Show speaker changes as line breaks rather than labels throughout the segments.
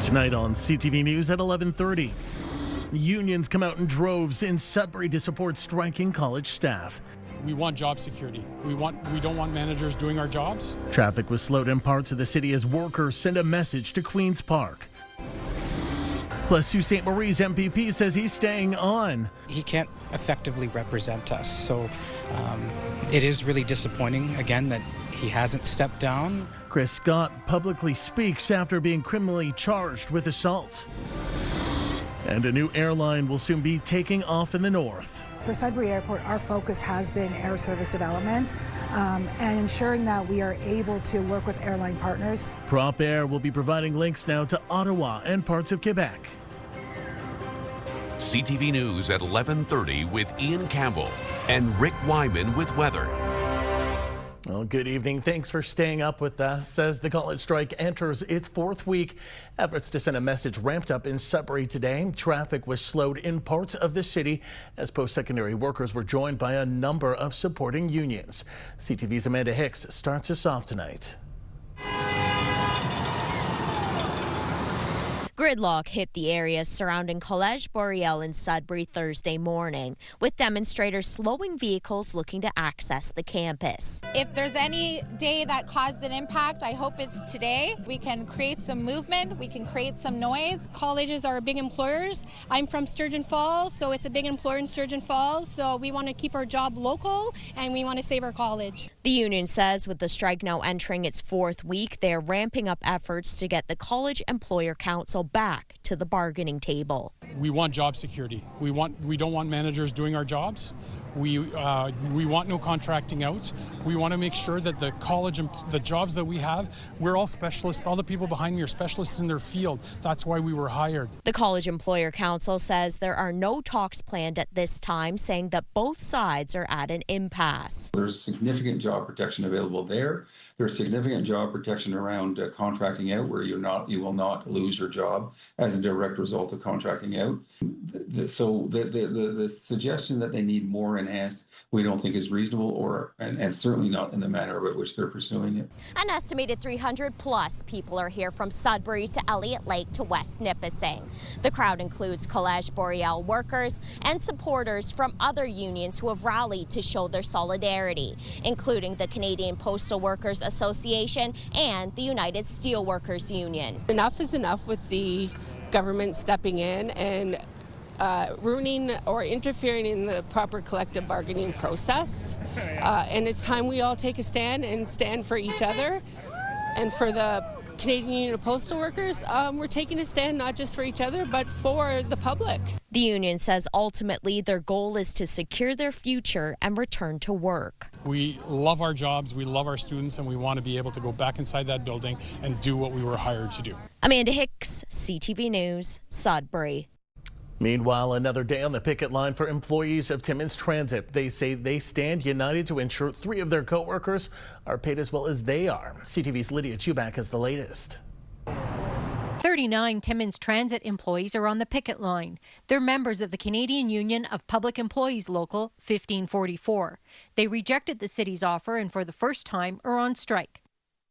Tonight on CTV News at 11:30. Unions come out in droves in Sudbury to support striking college staff.
We want job security. We don't want managers doing our jobs.
Traffic was slowed in parts of the city as workers send a message to Queen's Park. Plus, Sault Ste. Marie's MPP says he's staying on.
He can't effectively represent us, so it is really disappointing, again, that he hasn't stepped down.
Chris Scott publicly speaks after being criminally charged with assault. And a new airline will soon be taking off in the north.
For Sudbury Airport, our focus has been air service development and ensuring that we are able to work with airline partners.
Prop Air will be providing links now to Ottawa and parts of Quebec.
CTV News at 11:30 with Ian Campbell and Rick Wyman with weather.
Well, good evening. Thanks for staying up with us. As the college strike enters its fourth week, efforts to send a message ramped up in Sudbury today. Traffic was slowed in parts of the city as post-secondary workers were joined by a number of supporting unions. CTV's Amanda Hicks starts us off tonight.
Gridlock hit the areas surrounding Collège Boreal in Sudbury Thursday morning, with demonstrators slowing vehicles looking to access the campus.
If there's any day that caused an impact, I hope it's today. We can create some movement, we can create some noise.
Colleges are big employers. I'm from Sturgeon Falls, so it's a big employer in Sturgeon Falls, so we want to keep our job local and we want to save our college.
The union says with the strike now entering its fourth week, they're ramping up efforts to get the College Employer Council back to the bargaining table.
We want job security. We don't want managers doing our jobs. We want no contracting out. We want to make sure that the college and the jobs that we have, we're all specialists. All the people behind me are specialists in their field. That's why we were hired.
The College Employer Council says there are no talks planned at this time, saying that both sides are at an impasse.
There's significant job protection available there. There's significant job protection around contracting out, where you will not lose your job as a direct result of contracting out. So the suggestion that they need more enhanced, we don't think is reasonable, and certainly not in the manner by which they're pursuing it.
An estimated 300 plus people are here from Sudbury to Elliott Lake to West Nipissing. The crowd includes Collège Boreal workers and supporters from other unions who have rallied to show their solidarity, including the Canadian Postal Workers Association and the United Steelworkers Union.
Enough is enough with the government stepping in and ruining or interfering in the proper collective bargaining process. And it's time we all take a stand and stand for each other. And for the Canadian Union of Postal Workers, we're taking a stand not just for each other, but for the public.
The union says ultimately their goal is to secure their future and return to work.
We love our jobs, we love our students, and we want to be able to go back inside that building and do what we were hired to do.
Amanda Hicks, CTV News, Sudbury.
Meanwhile, another day on the picket line for employees of Timmins Transit. They say they stand united to ensure 3 of their co-workers are paid as well as they are. CTV's Lydia Chubak has the latest.
39 Timmins Transit employees are on the picket line. They're members of the Canadian Union of Public Employees Local 1544. They rejected the city's offer and for the first time are on strike.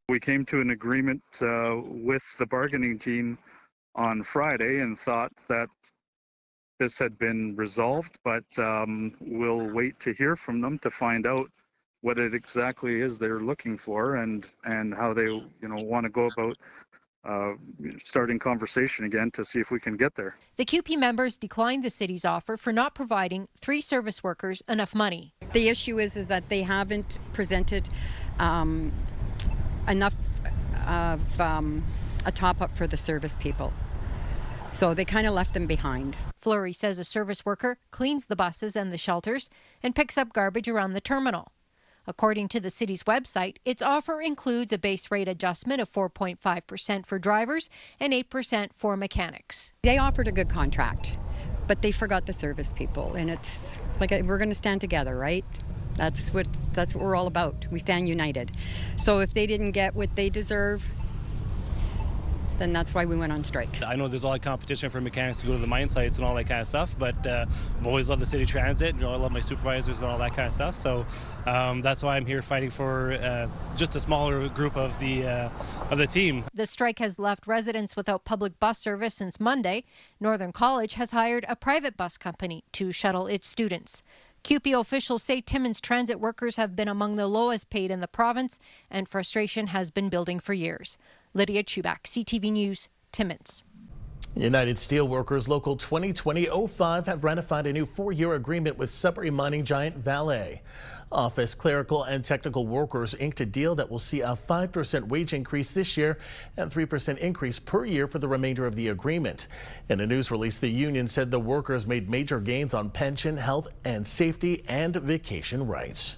We came to an agreement with the bargaining team on Friday and thought that this had been resolved, but we'll wait to hear from them to find out what it exactly is they're looking for and how they want to go about starting conversation again to see if we can get there.
The QP members declined the city's offer for not providing 3 service workers enough money.
The issue is that they haven't presented enough of a top-up for the service people. So they kind of left them behind.
Fleury says a service worker cleans the buses and the shelters and picks up garbage around the terminal. According to the city's website, its offer includes a base rate adjustment of 4.5% for drivers and 8% for mechanics.
They offered a good contract, but they forgot the service people, and it's like we're going to stand together, right? That's what we're all about. We stand united. So if they didn't get what they deserve, then that's why we went on strike.
I know there's a lot of competition for mechanics to go to the mine sites and all that kind of stuff, but I've always loved the city transit. I love my supervisors and all that kind of stuff. So that's why I'm here fighting for just a smaller group of the team.
The strike has left residents without public bus service since Monday. Northern College has hired a private bus company to shuttle its students. QPO officials say Timmins transit workers have been among the lowest paid in the province, and frustration has been building for years. Lydia Chubak, CTV News, Timmins.
United Steelworkers Local 2020-05 have ratified a new 4-year agreement with Sudbury mining giant Vale. Office, clerical and technical workers inked a deal that will see a 5% wage increase this year and 3% increase per year for the remainder of the agreement. In a news release, the union said the workers made major gains on pension, health and safety and vacation rights.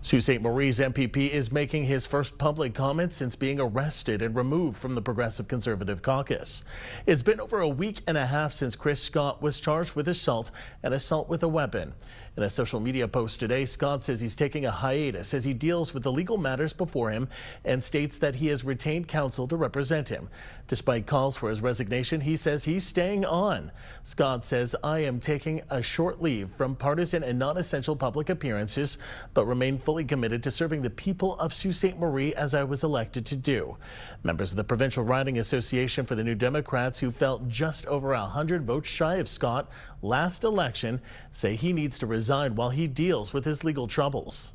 Sault Ste. Marie's MPP is making his first public comment since being arrested and removed from the Progressive Conservative caucus. It's been over a week and a half since Chris Scott was charged with assault and assault with a weapon. In a social media post today, Scott says he's taking a hiatus as he deals with the legal matters before him and states that he has retained counsel to represent him. Despite calls for his resignation, he says he's staying on. Scott says, "I am taking a short leave from partisan and non-essential public appearances, but remain fully committed to serving the people of Sault Ste. Marie as I was elected to do." Members of the Provincial Riding Association for the New Democrats, who felt just over 100 votes shy of Scott last election, say he needs to resign while he deals with his legal troubles.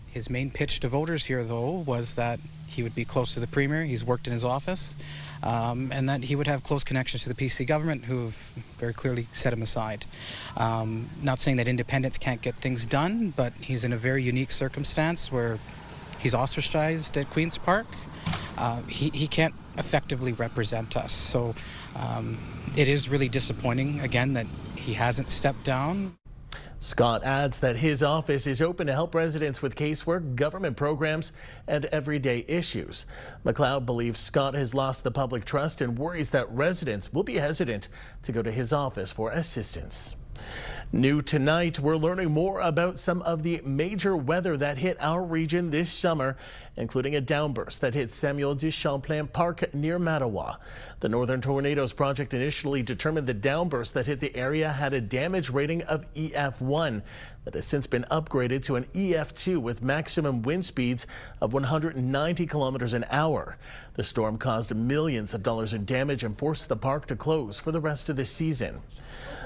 His main pitch to voters here, though, was that he would be close to the Premier. He's worked in his office, and that he would have close connections to the PC government, who have very clearly set him aside. Not saying that independents can't get things done, but he's in a very unique circumstance where he's ostracized at Queen's Park. He can't effectively represent us. So it is really disappointing, again, that he hasn't stepped down.
Scott adds that his office is open to help residents with casework, government programs, and everyday issues. McLeod believes Scott has lost the public trust and worries that residents will be hesitant to go to his office for assistance. New tonight, we're learning more about some of the major weather that hit our region this summer, including a downburst that hit Samuel de Champlain Park near Mattawa. The Northern Tornadoes Project initially determined the downburst that hit the area had a damage rating of EF1 that has since been upgraded to an EF2 with maximum wind speeds of 190 kilometers an hour. The storm caused millions of dollars in damage and forced the park to close for the rest of the season.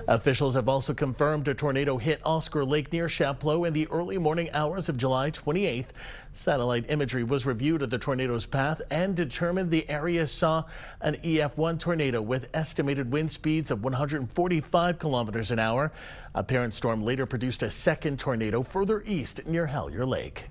Officials have also confirmed a tornado hit Oscar Lake near Chapleau in the early morning hours of July 28th. Satellite imagery was reviewed of the tornado's path and determined the area saw an EF1 tornado with estimated wind speeds of 145 kilometers an hour. A parent storm later produced a second tornado further east near Hellyer Lake.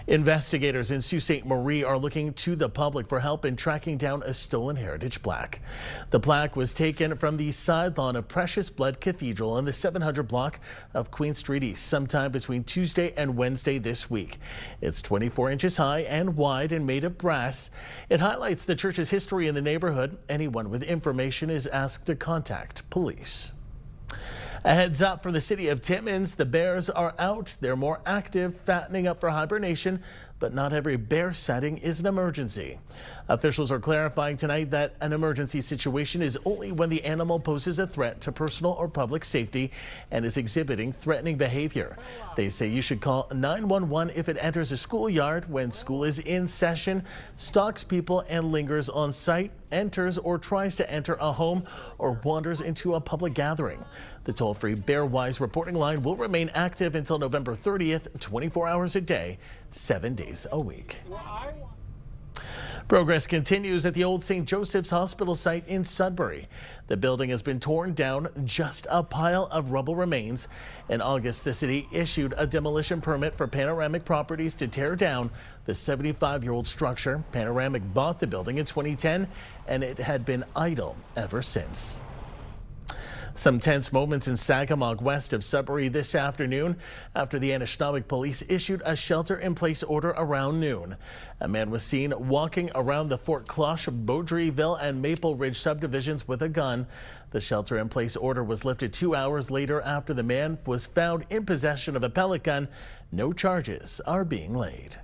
Investigators in Sault Ste. Marie are looking to the public for help in tracking down a stolen heritage plaque. The plaque was taken from the side lawn of Precious Blood Cathedral in the 700 block of Queen Street East sometime between Tuesday and Wednesday this week. It's 24 inches high and wide and made of brass. It highlights the church's history in the neighborhood. Anyone with information is asked to contact police. A heads up for the city of Timmins. The bears are out. They're more active, fattening up for hibernation, but not every bear sighting is an emergency. Officials are clarifying tonight that an emergency situation is only when the animal poses a threat to personal or public safety and is exhibiting threatening behavior. They say you should call 911 if it enters a schoolyard when school is in session, stalks people and lingers on site, enters or tries to enter a home, or wanders into a public gathering. The toll-free Bear-Wise reporting line will remain active until November 30th, 24 hours a day, 7 days a week. Progress continues at the old St. Joseph's Hospital site in Sudbury. The building has been torn down, just a pile of rubble remains. In August, the city issued a demolition permit for Panoramic Properties to tear down the 75-year-old structure. Panoramic bought the building in 2010, and it had been idle ever since. Some tense moments in Sagamok west of Sudbury this afternoon after the Anishinaabe police issued a shelter-in-place order around noon. A man was seen walking around the Fort Cloche, Beaudryville and Maple Ridge subdivisions with a gun. The shelter-in-place order was lifted 2 hours later after the man was found in possession of a pellet gun. No charges are being laid.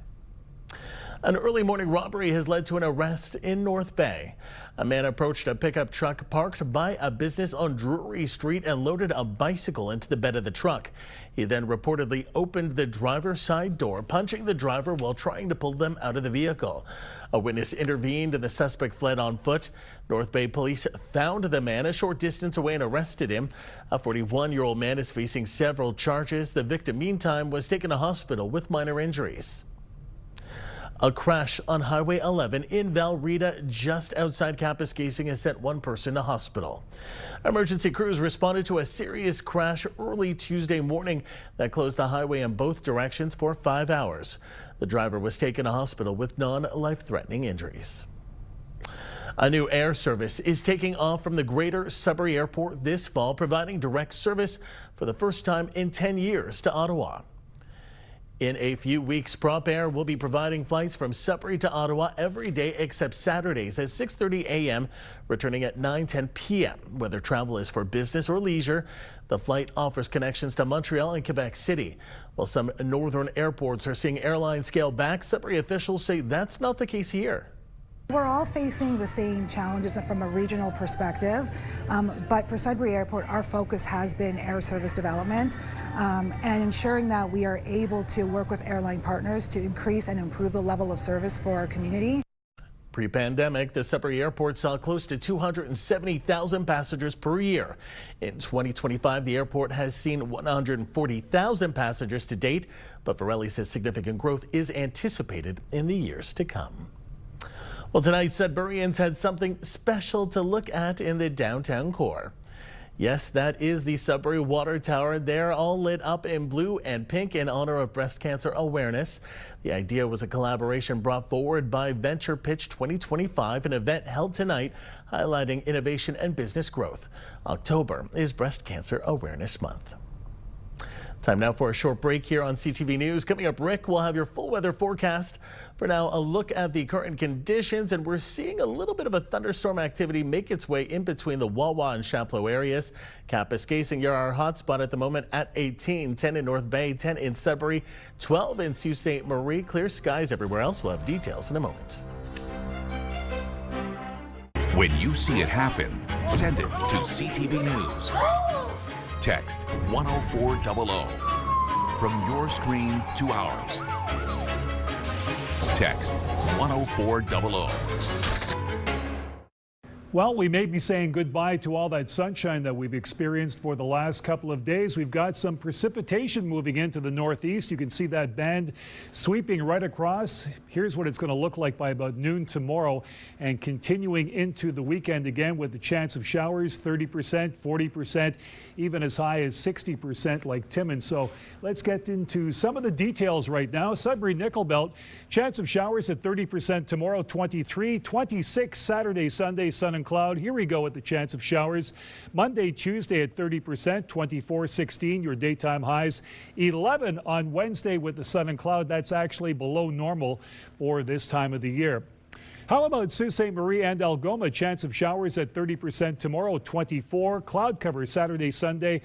An early morning robbery has led to an arrest in North Bay. A man approached a pickup truck parked by a business on Drury Street and loaded a bicycle into the bed of the truck. He then reportedly opened the driver's side door, punching the driver while trying to pull them out of the vehicle. A witness intervened and the suspect fled on foot. North Bay police found the man a short distance away and arrested him. A 41-year-old man is facing several charges. The victim, meantime, was taken to hospital with minor injuries. A crash on Highway 11 in Valrita, just outside Kapuskasing, has sent one person to hospital. Emergency crews responded to a serious crash early Tuesday morning that closed the highway in both directions for 5 hours. The driver was taken to hospital with non-life-threatening injuries. A new air service is taking off from the Greater Sudbury Airport this fall, providing direct service for the first time in 10 years to Ottawa. In a few weeks, Prop Air will be providing flights from Sudbury to Ottawa every day except Saturdays at 6:30 a.m., returning at 9:10 p.m. Whether travel is for business or leisure, the flight offers connections to Montreal and Quebec City. While some northern airports are seeing airlines scale back, Sudbury officials say that's not the case here.
We're all facing the same challenges from a regional perspective, but for Sudbury Airport, our focus has been air service development and ensuring that we are able to work with airline partners to increase and improve the level of service for our community.
Pre-pandemic, the Sudbury Airport saw close to 270,000 passengers per year. In 2025, the airport has seen 140,000 passengers to date, but Varelli says significant growth is anticipated in the years to come. Well, tonight, Sudburyans had something special to look at in the downtown core. Yes, that is the Sudbury Water Tower. They're all lit up in blue and pink in honor of breast cancer awareness. The idea was a collaboration brought forward by Venture Pitch 2025, an event held tonight highlighting innovation and business growth. October is Breast Cancer Awareness Month. Time now for a short break here on CTV News. Coming up, Rick will have your full weather forecast. For now, a look at the current conditions, and we're seeing a little bit of a thunderstorm activity make its way in between the Wawa and Chapleau areas. Kapuskasing, you're our hotspot at the moment at 18, 10 in North Bay, 10 in Sudbury, 12 in Sault Ste. Marie. Clear skies everywhere else. We'll have details in a moment.
When you see it happen, send it to CTV News. Text 10400 from your screen to ours. Text 10400.
Well, we may be saying goodbye to all that sunshine that we've experienced for the last couple of days. We've got some precipitation moving into the northeast. You can see that band sweeping right across. Here's what it's going to look like by about noon tomorrow, and continuing into the weekend again with the chance of showers, 30%, 40%, even as high as 60% like Timmins. So let's get into some of the details right now. Sudbury Nickel Belt, chance of showers at 30% tomorrow, 23, 26 Saturday, Sunday, sun and cloud. Here we go with the chance of showers. Monday, Tuesday at 30%, 24, 16, your daytime highs. 11 on Wednesday with the sun and cloud. That's actually below normal for this time of the year. How about Sault Ste. Marie and Algoma? Chance of showers at 30% tomorrow, 24. Cloud cover Saturday, Sunday,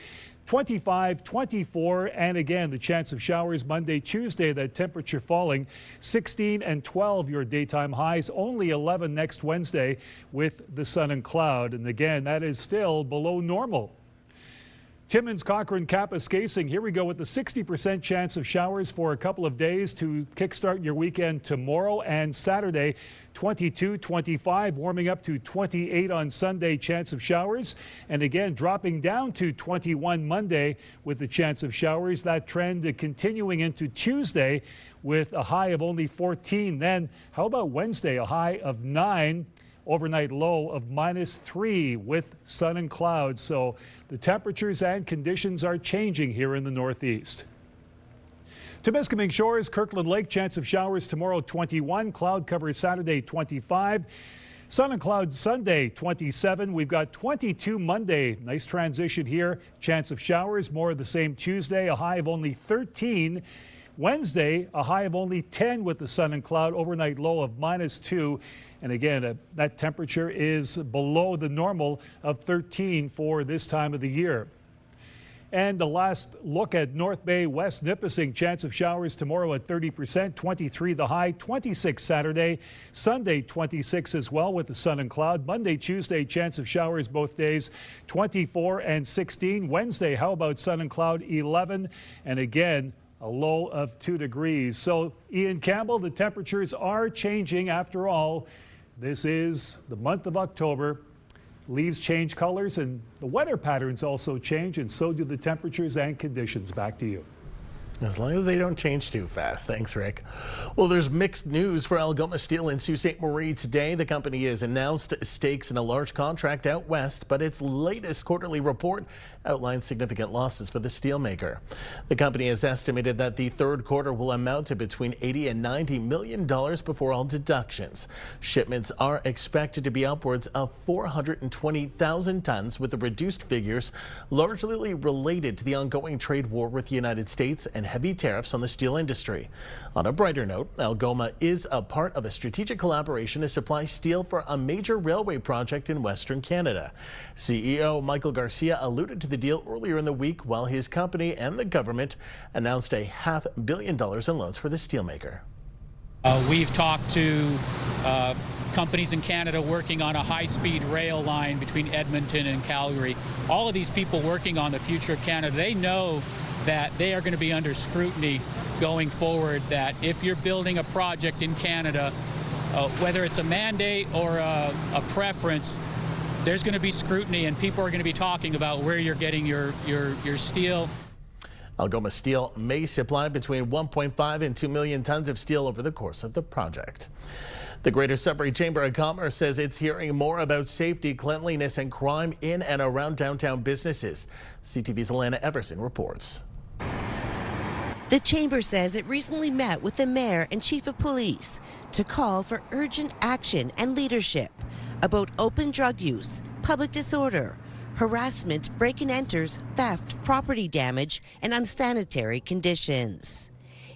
25, 24. And again, the chance of showers Monday, Tuesday, that temperature falling 16 and 12, your daytime highs. Only 11 next Wednesday with the sun and cloud. And again, that is still below normal. Timmins, Cochrane, Kapuskasing. Here we go with the 60% chance of showers for a couple of days to kickstart your weekend tomorrow and Saturday. 22, 25, warming up to 28 on Sunday, chance of showers. And again, dropping down to 21 Monday with the chance of showers. That trend continuing into Tuesday with a high of only 14. Then how about Wednesday? A high of 9. Overnight low of -3 with sun and clouds. So the temperatures and conditions are changing here in the northeast. Temiskaming Shores, Kirkland Lake, chance of showers tomorrow 21. Cloud cover Saturday 25. Sun and clouds Sunday 27. We've got 22 Monday. Nice transition here. Chance of showers, more of the same Tuesday. A high of only 13. Wednesday, a high of only 10 with the sun and cloud. Overnight low of -2. And again, that temperature is below the normal of 13 for this time of the year. And the last look at North Bay, West Nipissing. Chance of showers tomorrow at 30%, 23 the high, 26 Saturday. Sunday 26 as well with the sun and cloud. Monday, Tuesday, chance of showers both days, 24 and 16. Wednesday, how about sun and cloud, 11. And again, a low of 2 degrees. So, Ian Campbell, the temperatures are changing after all. This is the month of October. Leaves change colors and the weather patterns also change, and so do the temperatures and conditions. Back to you.
As long as they don't change too fast. Thanks, Rick. Well, there's mixed news for Algoma Steel in Sault Ste. Marie today. The company has announced stakes in a large contract out west, but its latest quarterly report outlines significant losses for the steelmaker. The company has estimated that the third quarter will amount to between $80 and $90 million before all deductions. Shipments are expected to be upwards of 420,000 tons, with the reduced figures largely related to the ongoing trade war with the United States and heavy tariffs on the steel industry. On a brighter note, Algoma is a part of a strategic collaboration to supply steel for a major railway project in Western Canada. CEO Michael Garcia alluded to the deal earlier in the week while his company and the government announced $500 million in loans for the steelmaker.
We've talked to companies in Canada working on a high-speed rail line between Edmonton and Calgary. All of these people working on the future of Canada, they know that they are going to be under scrutiny going forward, that if you're building a project in Canada, whether it's a mandate or a preference, there's going to be scrutiny and people are going to be talking about where you're getting your steel.
Algoma Steel may supply between 1.5 and 2 million tons of steel over the course of the project. The Greater Sudbury Chamber of Commerce says it's hearing more about safety, cleanliness, and crime in and around downtown businesses. CTV's Alana Everson reports.
The Chamber says it recently met with the Mayor and Chief of Police to call for urgent action and leadership about open drug use, public disorder, harassment, break-and-enters, theft, property damage, and unsanitary conditions.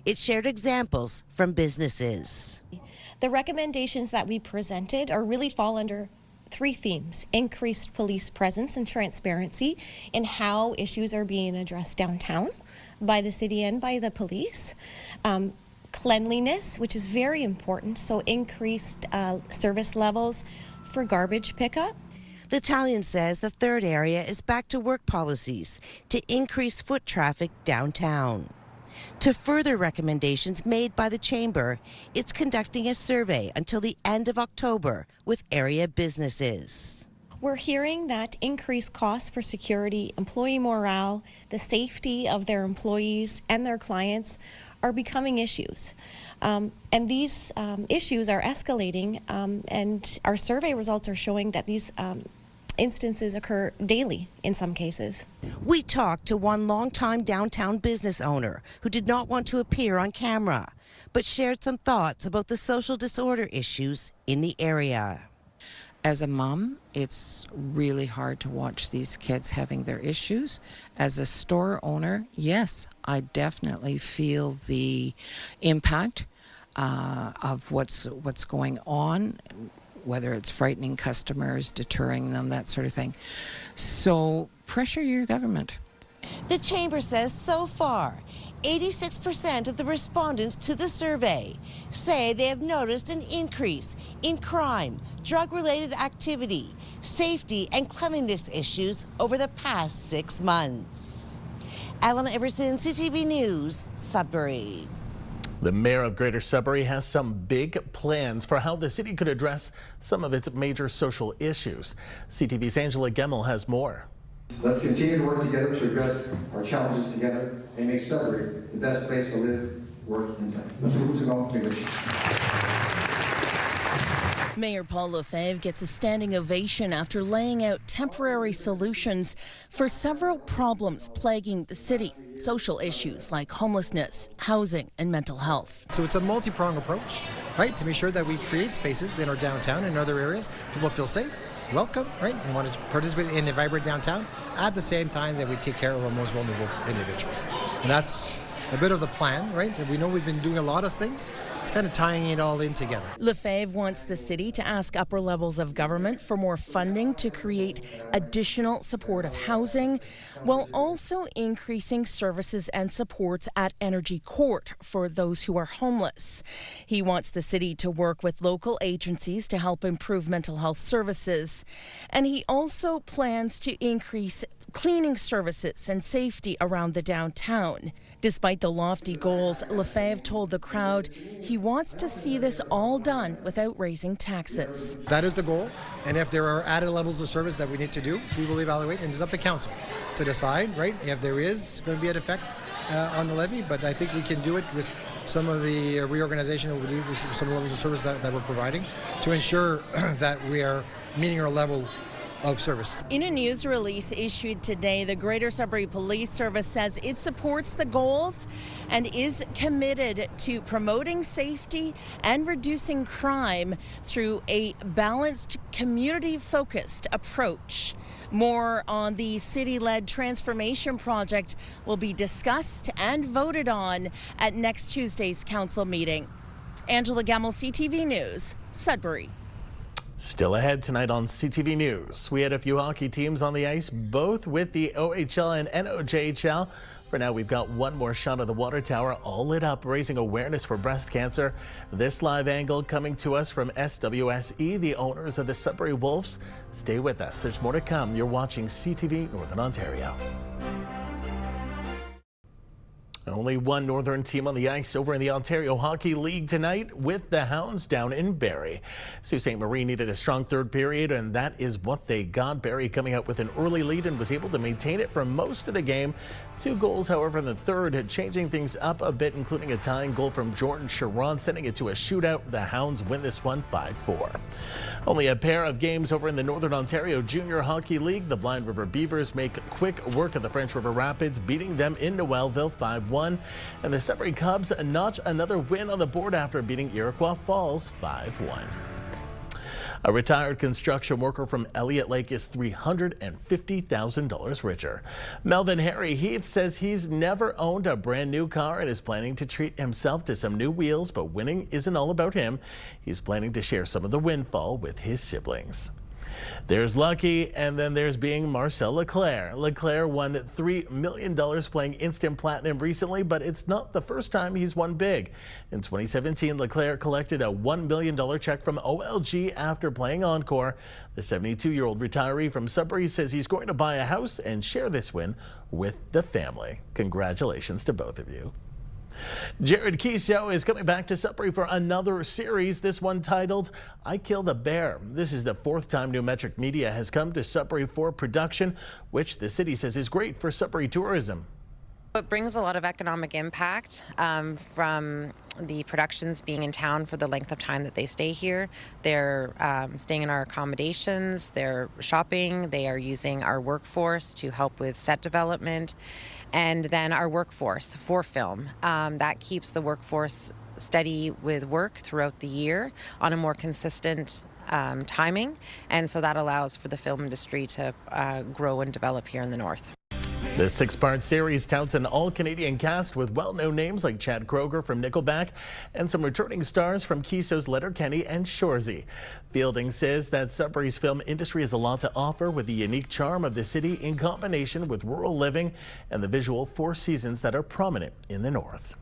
It shared examples from businesses.
The recommendations that we presented really fall under 3 themes: increased police presence and transparency in how issues are being addressed downtown by the city and by the police. Cleanliness, which is very important, so increased service levels for garbage pickup.
The Italian says the third area is back to work policies to increase foot traffic downtown. To further recommendations made by the Chamber, it's conducting a survey until the end of October with area businesses.
We're hearing that increased costs for security, employee morale, the safety of their employees and their clients are becoming issues. And these issues are escalating, and our survey results are showing that these instances occur daily in some cases.
We talked to one longtime downtown business owner who did not want to appear on camera, but shared some thoughts about the social disorder issues in the area.
As a mom, it's really hard to watch these kids having their issues. As a store owner, yes, I definitely feel the impact of what's going on, whether it's frightening customers, deterring them, that sort of thing. So pressure your government.
The Chamber says so far, 86% of the respondents to the survey say they have noticed an increase in crime, drug-related activity, safety, and cleanliness issues over the past 6 months. Alana Everson, CTV News, Sudbury.
The mayor of Greater Sudbury has some big plans for how the city could address some of its major social issues. CTV's Angela Gemmel has more.
Let's continue to work together to address our challenges together and make Sudbury the best place to live, work, and play. Let's move to go.
Mayor Paul Lefebvre gets a standing ovation after laying out temporary solutions for several problems plaguing the city. Social issues like homelessness, housing, and mental health.
So it's a multi-pronged approach, right, to make sure that we create spaces in our downtown and other areas. People feel safe, welcome, right, and want to participate in a vibrant downtown at the same time that we take care of our most vulnerable individuals. And that's a bit of the plan, right? We know we've been doing a lot of things, It's kind of tying it all in together.
Lefebvre wants the city to ask upper levels of government for more funding to create additional supportive housing, while also increasing services and supports at Energy Court for those who are homeless. He wants the city to work with local agencies to help improve mental health services. And he also plans to increase cleaning services and safety around the downtown. Despite the lofty goals, Lefebvre told the crowd he wants to see this all done without raising taxes.
That is the goal, and if there are added levels of service that we need to do, we will evaluate, and it's up to council to decide, right, if there is going to be an effect on the levy, but I think we can do it with some of the reorganization that we do with some levels of service that we're providing to ensure that we are meeting our level of service.
In a news release issued today, the Greater Sudbury Police Service says it supports the goals and is committed to promoting safety and reducing crime through a balanced, community-focused approach. More on the city-led transformation project will be discussed and voted on at next Tuesday's council meeting. Angela Gamble, CTV News, Sudbury.
Still ahead tonight on CTV News. We had a few hockey teams on the ice, both with the OHL and NOJHL. For now, we've got one more shot of the water tower, all lit up, raising awareness for breast cancer. This live angle coming to us from SWSE, the owners of the Sudbury Wolves. Stay with us. There's more to come. You're watching CTV Northern Ontario. Only one Northern team on the ice over in the Ontario Hockey League tonight with the Hounds down in Barrie. Sault Ste. Marie needed a strong third period, and that is what they got. Barrie coming out with an early lead and was able to maintain it for most of the game. 2 goals, however, in the third, changing things up a bit, including a tying goal from Jordan Sharon, sending it to a shootout. The Hounds win this one 5-4. Only a pair of games over in the Northern Ontario Junior Hockey League. The Blind River Beavers make quick work of the French River Rapids, beating them in Noelville 5-1. And the Sudbury Cubs notch another win on the board after beating Iroquois Falls 5-1. A retired construction worker from Elliott Lake is $350,000 richer. Melvin Harry Heath says he's never owned a brand new car and is planning to treat himself to some new wheels, but winning isn't all about him. He's planning to share some of the windfall with his siblings. There's lucky, and then there's being Marcel Leclerc. Leclerc won $3 million playing Instant Platinum recently, but it's not the first time he's won big. In 2017, Leclerc collected a $1 million check from OLG after playing Encore. The 72-year-old retiree from Sudbury says he's going to buy a house and share this win with the family. Congratulations to both of you. Jared Keeso is coming back to Sudbury for another series, this one titled I Killed a Bear. This is the 4th time New Metric Media has come to Sudbury for production, which the city says is great for Sudbury tourism.
It brings a lot of economic impact from the productions being in town for the length of time that they stay here. They're staying in our accommodations, they're shopping, they are using our workforce to help with set development, and then our workforce for film. That keeps the workforce steady with work throughout the year on a more consistent timing, and so that allows for the film industry to grow and develop here in the north.
The 6-part series touts an all-Canadian cast with well-known names like Chad Kroeger from Nickelback and some returning stars from Keeso's Letterkenny and Shoresy. Fielding says that Sudbury's film industry has a lot to offer with the unique charm of the city in combination with rural living and the visual 4 seasons that are prominent in the north.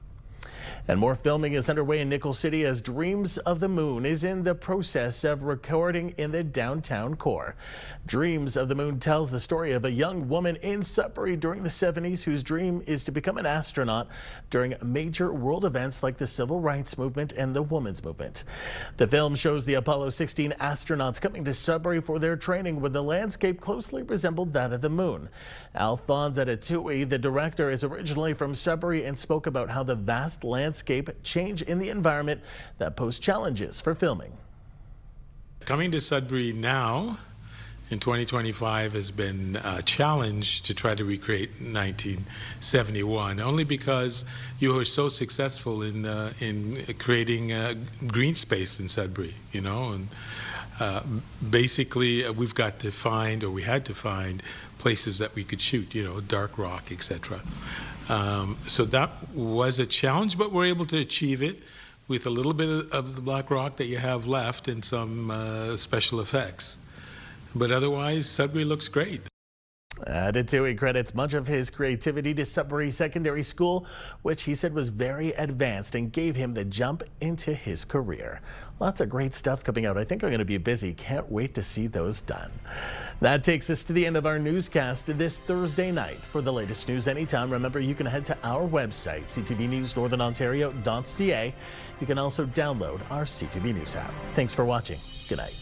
And more filming is underway in Nickel City as Dreams of the Moon is in the process of recording in the downtown core. Dreams of the Moon tells the story of a young woman in Sudbury during the 70s whose dream is to become an astronaut during major world events like the Civil Rights Movement and the Women's Movement. The film shows the Apollo 16 astronauts coming to Sudbury for their training when the landscape closely resembled that of the moon. Alphonse Adetuyi, the director, is originally from Sudbury and spoke about how the vast landscape change in the environment that pose challenges for filming.
Coming to Sudbury now in 2025 has been a challenge to try to recreate 1971, only because you were so successful in creating green space in Sudbury, you know, and basically we've got to find, or we had to find, places that we could shoot, you know, dark rock, etc. So that was a challenge, but we're able to achieve it. with a little bit of the black rock that you have left and some special effects. But otherwise, Sudbury looks great.
Added to, he credits much of his creativity to Sudbury Secondary School, which he said was very advanced and gave him the jump into his career. Lots of great stuff coming out. I think I'm going to be busy. Can't wait to see those done. That takes us to the end of our newscast this Thursday night. For the latest news anytime, remember you can head to our website, CTVNewsNorthernOntario.ca. You can also download our CTV News app. Thanks for watching. Good night.